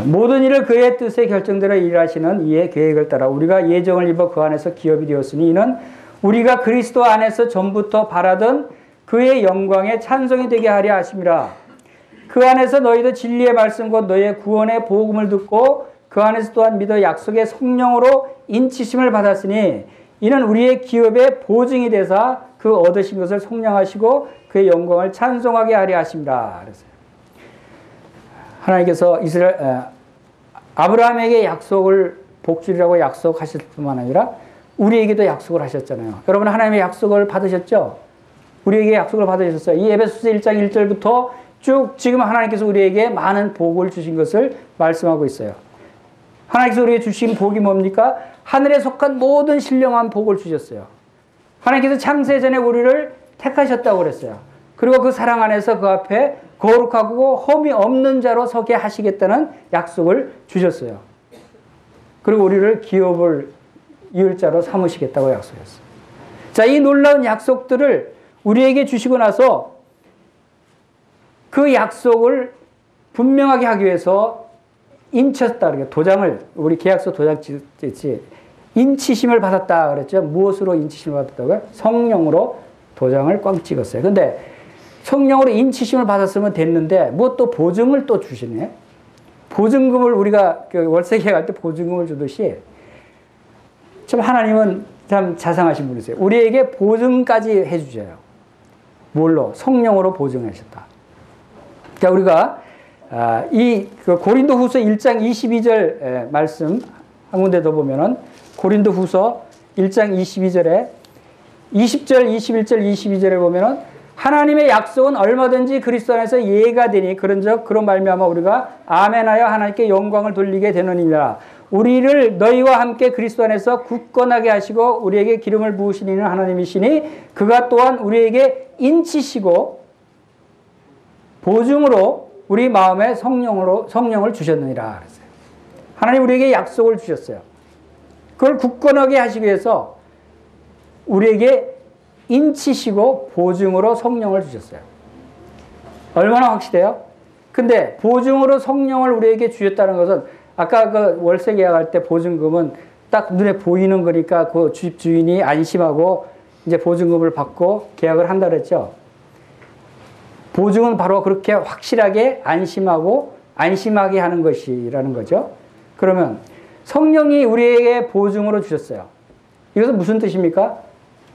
모든 일을 그의 뜻에 결정대로 일하시는 이의 계획을 따라 우리가 예정을 입어 그 안에서 기업이 되었으니 이는 우리가 그리스도 안에서 전부터 바라던 그의 영광에 찬송이 되게 하려 하심이라. 그 안에서 너희도 진리의 말씀 곧 너희의 구원의 복음을 듣고 그 안에서 또한 믿어 약속의 성령으로 인치심을 받았으니 이는 우리의 기업의 보증이 되사 그 얻으신 것을 속량하시고 그의 영광을 찬송하게 하려 하심이라. 그랬어요. 하나님께서 아브라함에게 약속을 복주리라고 약속하실 뿐만 아니라 우리에게도 약속을 하셨잖아요. 여러분, 하나님의 약속을 받으셨죠? 우리에게 약속을 받으셨어요. 이 에베소서 1장 1절부터 쭉 지금 하나님께서 우리에게 많은 복을 주신 것을 말씀하고 있어요. 하나님께서 우리에게 주신 복이 뭡니까? 하늘에 속한 모든 신령한 복을 주셨어요. 하나님께서 창세 전에 우리를 택하셨다고 그랬어요. 그리고 그 사랑 안에서 그 앞에 거룩하고 험이 없는 자로 서게 하시겠다는 약속을 주셨어요. 그리고 우리를 기업을 이을 자로 삼으시겠다고 약속했어요. 자, 이 놀라운 약속들을 우리에게 주시고 나서 그 약속을 분명하게 하기 위해서 인쳤다. 도장을, 우리 계약서 도장 찍지, 인치심을 받았다 그랬죠. 무엇으로 인치심을 받았다고요? 성령으로 도장을 꽝 찍었어요. 근데 성령으로 인치심을 받았으면 됐는데 뭐 또 보증을 또 주시네. 보증금을 우리가 월세 계약할 때 보증금을 주듯이 참 하나님은 참 자상하신 분이세요. 우리에게 보증까지 해주셔요. 뭘로? 성령으로 보증하셨다. 자, 우리가 이 고린도후서 1장 22절 말씀 한 군데 더 보면은 고린도후서 1장 22절에 20절, 21절, 22절에 보면은 하나님의 약속은 얼마든지 그리스도 안에서 예가 되니 그런즉 그런 말미암아 우리가 아멘하여 하나님께 영광을 돌리게 되느니라. 우리를 너희와 함께 그리스도 안에서 굳건하게 하시고 우리에게 기름을 부으신 이는 하나님이시니 그가 또한 우리에게 인치시고 보증으로 우리 마음에 성령을 주셨느니라 그랬어요. 하나님 우리에게 약속을 주셨어요. 그걸 굳건하게 하시기 위해서 우리에게 인치시고 보증으로 성령을 주셨어요. 얼마나 확실해요? 근데 보증으로 성령을 우리에게 주셨다는 것은 아까 그 월세 계약할 때 보증금은 딱 눈에 보이는 거니까 그 집 주인이 안심하고 이제 보증금을 받고 계약을 한다 그랬죠. 보증은 바로 그렇게 확실하게 안심하고 안심하게 하는 것이라는 거죠. 그러면 성령이 우리에게 보증으로 주셨어요. 이것은 무슨 뜻입니까?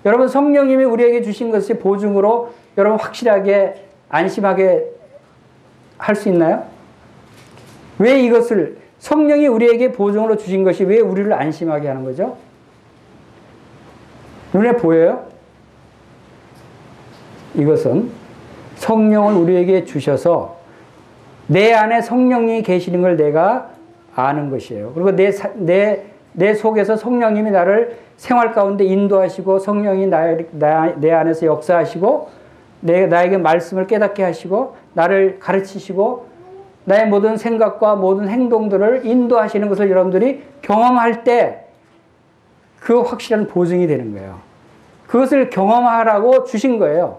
여러분 성령님이 우리에게 주신 것이 보증으로 여러분 확실하게 안심하게 할 수 있나요? 왜 이것을 성령이 우리에게 보증으로 주신 것이 왜 우리를 안심하게 하는 거죠? 눈에 보여요? 이것은 성령을 우리에게 주셔서 내 안에 성령이 계시는 걸 내가 아는 것이에요. 그리고 내 속에서 성령님이 나를 생활 가운데 인도하시고 성령이 내 안에서 역사하시고 나에게 말씀을 깨닫게 하시고 나를 가르치시고 나의 모든 생각과 모든 행동들을 인도하시는 것을 여러분들이 경험할 때 그 확실한 보증이 되는 거예요. 그것을 경험하라고 주신 거예요.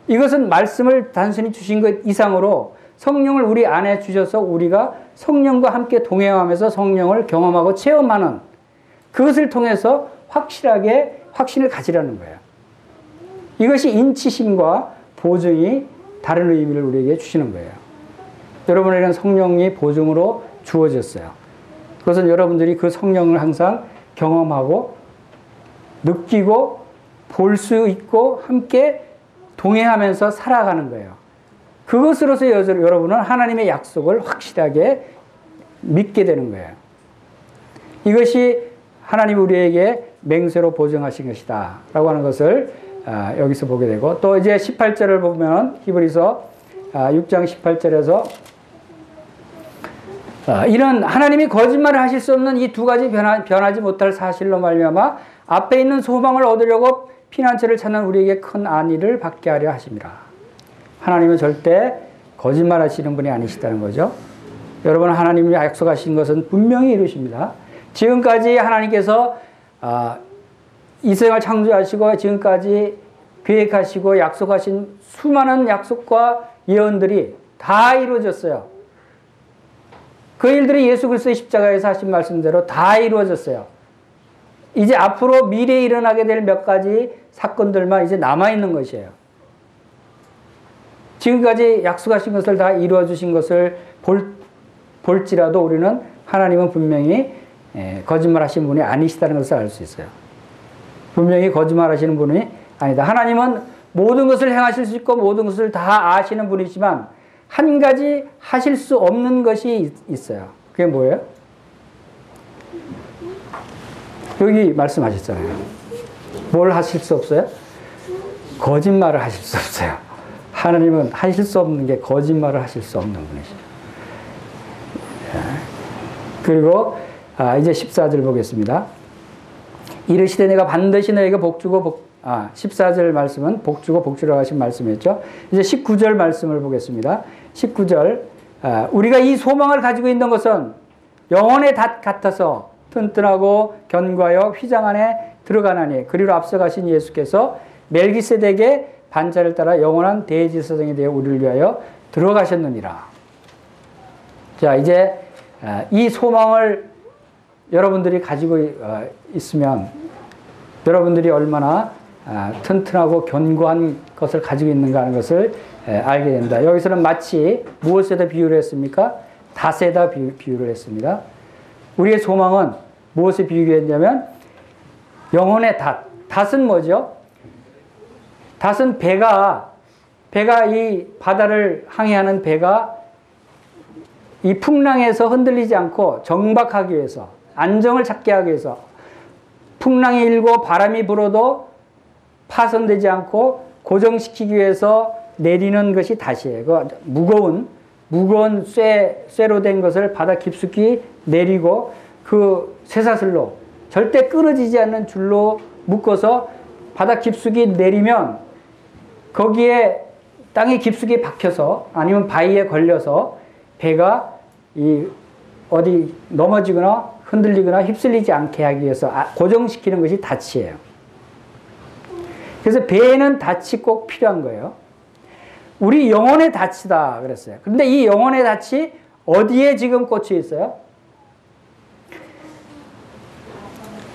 이것은 말씀을 단순히 주신 것 이상으로 성령을 우리 안에 주셔서 우리가 성령과 함께 동행하면서 성령을 경험하고 체험하는 그것을 통해서 확실하게 확신을 가지라는 거예요. 이것이 인치심과 보증이 다른 의미를 우리에게 주시는 거예요. 여러분에게는 성령이 보증으로 주어졌어요. 그것은 여러분들이 그 성령을 항상 경험하고 느끼고 볼 수 있고 함께 동행하면서 살아가는 거예요. 그것으로서 여러분은 하나님의 약속을 확실하게 믿게 되는 거예요. 이것이 하나님이 우리에게 맹세로 보증하신 것이다 라고 하는 것을 여기서 보게 되고 또 이제 18절을 보면 히브리서 6장 18절에서 이런 하나님이 거짓말을 하실 수 없는 이 두 가지 변하지 못할 사실로 말미암아 앞에 있는 소망을 얻으려고 피난처를 찾는 우리에게 큰 안위를 받게 하려 하십니다. 하나님은 절대 거짓말하시는 분이 아니시다는 거죠. 여러분 하나님이 약속하신 것은 분명히 이루십니다. 지금까지 하나님께서 이 세상을 창조하시고 지금까지 계획하시고 약속하신 수많은 약속과 예언들이 다 이루어졌어요. 그 일들이 예수 그리스도의 십자가에서 하신 말씀대로 다 이루어졌어요. 이제 앞으로 미래에 일어나게 될 몇 가지 사건들만 이제 남아있는 것이에요. 지금까지 약속하신 것을 다 이루어 주신 것을 볼지라도 우리는 하나님은 분명히 거짓말 하시는 분이 아니시다는 것을 알 수 있어요. 분명히 거짓말 하시는 분이 아니다. 하나님은 모든 것을 행하실 수 있고 모든 것을 다 아시는 분이지만 한 가지 하실 수 없는 것이 있어요. 그게 뭐예요? 여기 말씀하셨잖아요. 뭘 하실 수 없어요? 거짓말을 하실 수 없어요. 하나님은 하실 수 없는 게 거짓말을 하실 수 없는 분이시죠. 그리고 이제 14절 보겠습니다. 이르시되 내가 반드시 너에게 복주고 14절 말씀은 복주고 복주라고 하신 말씀이었죠. 이제 19절 말씀을 보겠습니다. 19절 우리가 이 소망을 가지고 있는 것은 영혼의 닷 같아서 튼튼하고 견고하여 휘장 안에 들어가나니 그리로 앞서가신 예수께서 멜기세덱의 반차를 따라 영원한 대제사장이 되어 우리를 위하여 들어가셨느니라. 자 이제 이 소망을 여러분들이 가지고 있으면 여러분들이 얼마나 튼튼하고 견고한 것을 가지고 있는가 하는 것을 알게 됩니다. 여기서는 마치 무엇에다 비유를 했습니까? 닷에다 비유를 했습니다. 우리의 소망은 무엇에 비유했냐면 영혼의 닷. 닷은 뭐죠? 닷은 배가 이 바다를 항해하는 배가 이 풍랑에서 흔들리지 않고 정박하기 위해서 안정을 찾게 하기 위해서 풍랑이 일고 바람이 불어도 파손되지 않고 고정시키기 위해서 내리는 것이 닷이에요. 그 무거운 쇠로 된 것을 바다 깊숙이 내리고 그 쇠사슬로 절대 끊어지지 않는 줄로 묶어서 바다 깊숙이 내리면 거기에 땅에 깊숙이 박혀서 아니면 바위에 걸려서 배가 이 어디 넘어지거나 흔들리거나 휩쓸리지 않게 하기 위해서 고정시키는 것이 닻이에요. 그래서 배에는 닻이 꼭 필요한 거예요. 우리 영혼의 닻이다 그랬어요. 그런데 이 영혼의 닻이 어디에 지금 꽂혀 있어요?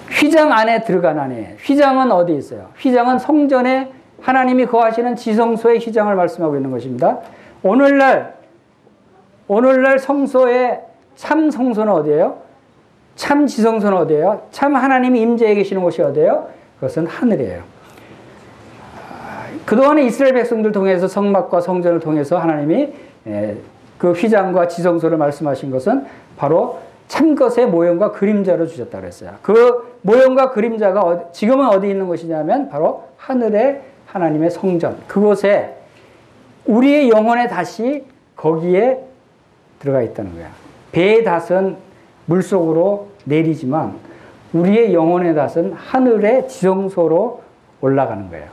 휘장 안에 들어간 안에. 휘장은 어디 있어요? 휘장은 성전에 하나님이 거하시는 지성소의 휘장을 말씀하고 있는 것입니다. 오늘날 성소의 참 성소는 어디예요? 참 지성소는 어디예요? 참 하나님이 임재해 계시는 곳이 어디예요? 그것은 하늘이에요. 그동안에 이스라엘 백성들 통해서 성막과 성전을 통해서 하나님이 그 휘장과 지성소를 말씀하신 것은 바로 참것의 모형과 그림자로 주셨다고 그랬어요. 그 모형과 그림자가 지금은 어디 있는 것이냐면 바로 하늘의 하나님의 성전. 그곳에 우리의 영혼의 닻이 거기에 들어가 있다는 거야. 배의 닻은 물속으로 내리지만 우리의 영혼의 닻은 하늘의 지성소로 올라가는 거예요.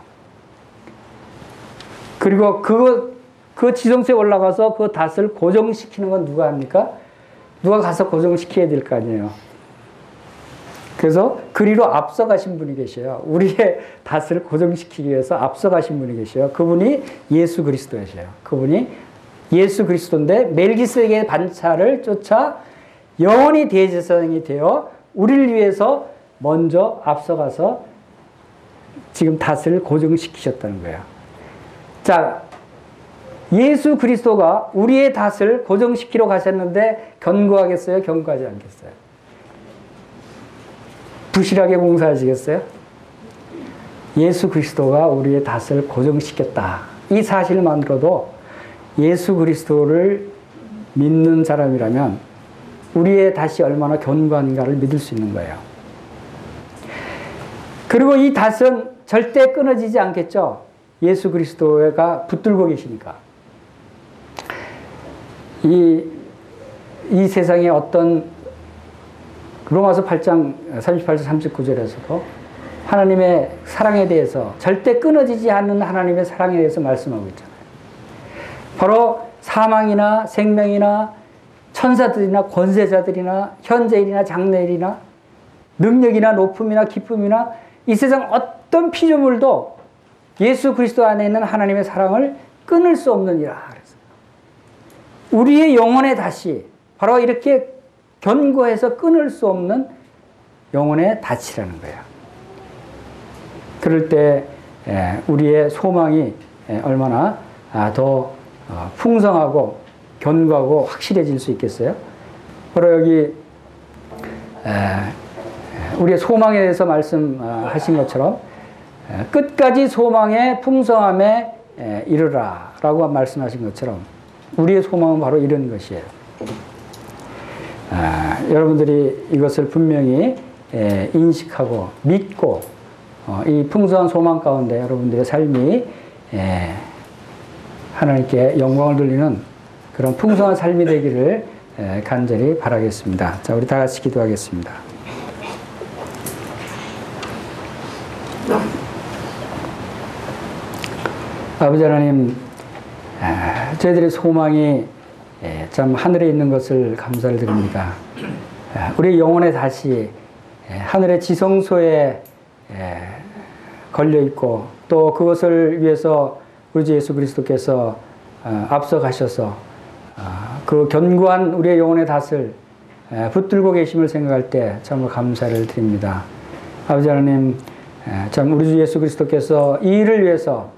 그리고 그 지성소에 올라가서 그 닷을 고정시키는 건 누가 합니까? 누가 가서 고정시켜야 될 거 아니에요. 그래서 그리로 앞서가신 분이 계셔요. 우리의 닷을 고정시키기 위해서 앞서가신 분이 계셔요. 그분이 예수 그리스도이셔요. 그분이 예수 그리스도인데 멜기세덱의 반차를 쫓아 영원히 대제사장이 되어 우리를 위해서 먼저 앞서가서 지금 닷을 고정시키셨다는 거예요. 자, 예수 그리스도가 우리의 닷을 고정시키러 가셨는데 견고하겠어요? 견고하지 않겠어요? 부실하게 봉사하시겠어요? 예수 그리스도가 우리의 닷을 고정시켰다. 이 사실만으로도 예수 그리스도를 믿는 사람이라면 우리의 닷이 얼마나 견고한가를 믿을 수 있는 거예요. 그리고 이 닷은 절대 끊어지지 않겠죠? 예수 그리스도가 붙들고 계시니까. 이 세상에 어떤 로마서 8장 38절 39절에서도 하나님의 사랑에 대해서 절대 끊어지지 않는 하나님의 사랑에 대해서 말씀하고 있잖아요. 바로 사망이나 생명이나 천사들이나 권세자들이나 현재일이나 장래일이나 능력이나 높음이나 기쁨이나 이 세상 어떤 피조물도 예수 그리스도 안에 있는 하나님의 사랑을 끊을 수 없느니라 그랬어요. 우리의 영혼의 닷이 바로 이렇게 견고해서 끊을 수 없는 영혼의 닷이라는 거예요. 그럴 때 우리의 소망이 얼마나 더 풍성하고 견고하고 확실해질 수 있겠어요? 바로 여기 우리의 소망에 대해서 말씀하신 것처럼 끝까지 소망의 풍성함에 이르라 라고 말씀하신 것처럼 우리의 소망은 바로 이런 것이에요. 여러분들이 이것을 분명히 인식하고 믿고 이 풍성한 소망 가운데 여러분들의 삶이 하나님께 영광을 돌리는 그런 풍성한 삶이 되기를 간절히 바라겠습니다. 자, 우리 다 같이 기도하겠습니다. 아버지 하나님, 저희들의 소망이 참 하늘에 있는 것을 감사를 드립니다. 우리 영혼의 닷이 하늘의 지성소에 걸려 있고 또 그것을 위해서 우리 주 예수 그리스도께서 앞서 가셔서 그 견고한 우리의 영혼의 닷을 붙들고 계심을 생각할 때 참으로 감사를 드립니다. 아버지 하나님, 참 우리 주 예수 그리스도께서 이 일을 위해서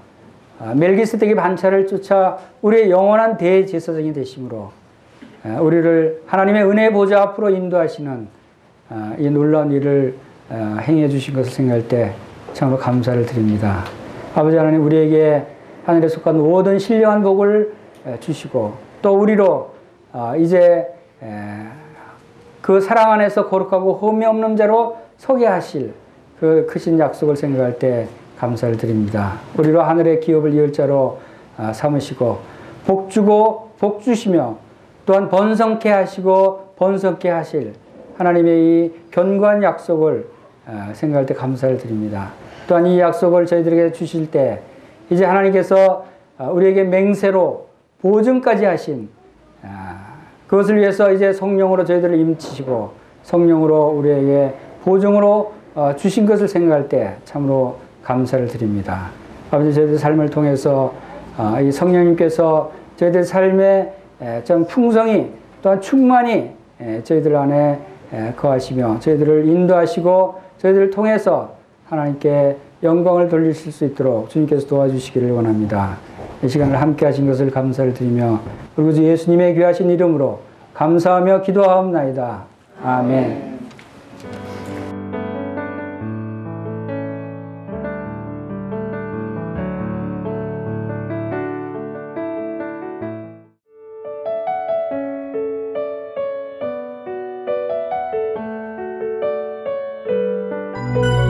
멜기세덱의 반차를 쫓아 우리의 영원한 대제사장이 되심으로 우리를 하나님의 은혜 보좌 앞으로 인도하시는 이 놀라운 일을 행해 주신 것을 생각할 때 참으로 감사를 드립니다. 아버지 하나님, 우리에게 하늘에 속한 모든 신령한 복을 주시고 또 우리로 이제 그 사랑 안에서 거룩하고 흠이 없는 자로 서게 하실 그 크신 약속을 생각할 때 감사를 드립니다. 우리로 하늘의 기업을 이을 자로 삼으시고 복 주고 복 주시며 또한 번성케 하시고 번성케 하실 하나님의 이 견고한 약속을 생각할 때 감사를 드립니다. 또한 이 약속을 저희들에게 주실 때 이제 하나님께서 우리에게 맹세로 보증까지 하신 그것을 위해서 이제 성령으로 저희들을 임치시고 성령으로 우리에게 보증으로 주신 것을 생각할 때 참으로 감사를 드립니다. 아버지, 저희들 삶을 통해서 이 성령님께서 저희들 삶에 좀 풍성히 또한 충만히 저희들 안에 거하시며 저희들을 인도하시고 저희들을 통해서 하나님께 영광을 돌리실 수 있도록 주님께서 도와주시기를 원합니다. 이 시간을 함께 하신 것을 감사를 드리며 그리고 주 예수님의 귀하신 이름으로 감사하며 기도하옵나이다. 아멘. you.